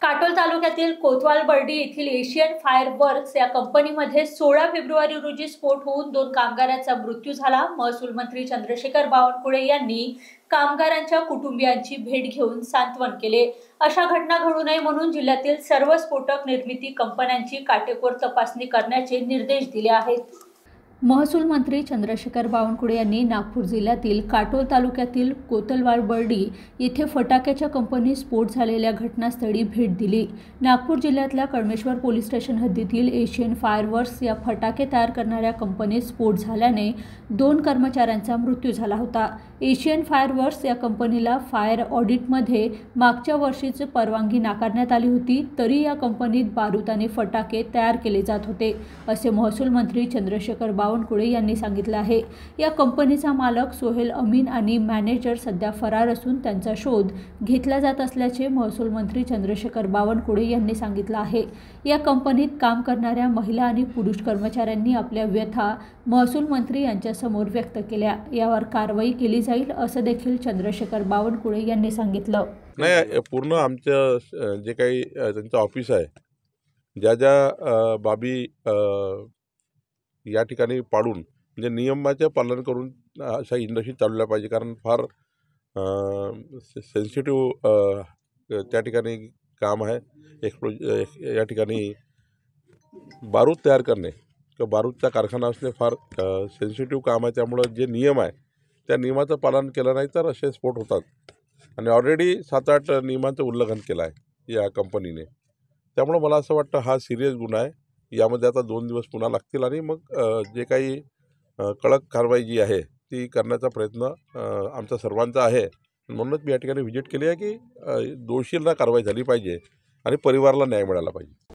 काटोल तालुक्यातील कोतवाल बर्डी येथील Asian fire works या कंपनीमध्ये 16 फेब्रुवारी रोजी स्फोट होऊन 2 कामगारांचा मृत्यू झाला। महसूल मंत्री चंद्रशेखर बावनकुळे यांनी कामगारांच्या कुटुंबियांची भेट घेऊन सांत्वन केले। अशा घटना घडू नये म्हणून जिल्ह्यातील सर्व स्फोटक निर्मिती कंपन्यांची काटेकोर तपासणी करण्याचे निर्देश दिले आहेत। महसूल मंत्री चंद्रशेखर बावनकुळे यांनी नागपूर जिल्ह्यातील काटोल तालुक्यातील कोतवाल बर्डी येथे फटाक्याच्या कंपनीत स्फोट झालेल्या घटनास्थळी भेट दिली। नागपूर जिल्ह्यातल्या कळमेश्वर पोलीस स्टेशन हद्दीतील एशियन फायर वर्क्स या फटाके तयार करणाऱ्या कंपनीत स्फोट झाल्याने 2 कर्मचाऱ्यांचा मृत्यू झाला होता। एशियन फायर वर्क्स या कंपनीला फायर ऑडिटमध्ये मागच्या वर्षीच परवानगी नाकारण्यात आली होती, तरी या कंपनीत बारूद आणि फटाके तयार केले जात होते, असे महसूल मंत्री चंद्रशेखर बावनकुळे यांनी सांगितले आहे। या कंपनीचा मालक सोहेल अमीन आणि मॅनेजर सध्या फरार असून त्यांचा शोध घेतला जात असल्याचे महसूल मंत्री चंद्रशेखर बावनकुळे यांनी सांगितले आहे। या कंपनीत काम करणाऱ्या महिला आणि पुरुष कर्मचाऱ्यांनी आपल्या व्यथा महसूल मंत्री यांच्या समोर व्यक्त केल्या। यावर कारवाई केली जाईल असं देखील चंद्रशेखर बावनकुळे यांनी सांगितलं। नाही, पूर्ण आमचं जे काही त्यांचं ऑफिस आहे, ज्या बाबी या ठिकाणी पाळून म्हणजे नियमाचे पालन करून अशा इंडस्ट्री चालवल्या पाहिजे, कारण फार सेन्सिटिव्ह त्या ठिकाणी काम आहे। या ठिकाणी बारूद तयार करणे किंवा बारूदचा कारखाना असणे फार सेन्सिटिव्ह काम आहे। त्यामुळं जे नियम आहे त्या नियमाचं पालन केलं नाही तर असे स्फोट होतात आणि ऑलरेडी 7-8 नियमांचं उल्लंघन केलं आहे या कंपनीने। त्यामुळं मला असं वाटतं हा सिरियस गुन्हा आहे। यामध्ये आता 2 दिवस पुन्हा लागतील आणि मग जे काही कडक कारवाई जी आहे ती करण्याचा प्रयत्न आमचा सर्वांचा आहे। म्हणूनच मी या ठिकाणी व्हिजिट केली आहे की दोषींना कारवाई झाली पाहिजे आणि परिवाराला न्याय मिळाला पाहिजे।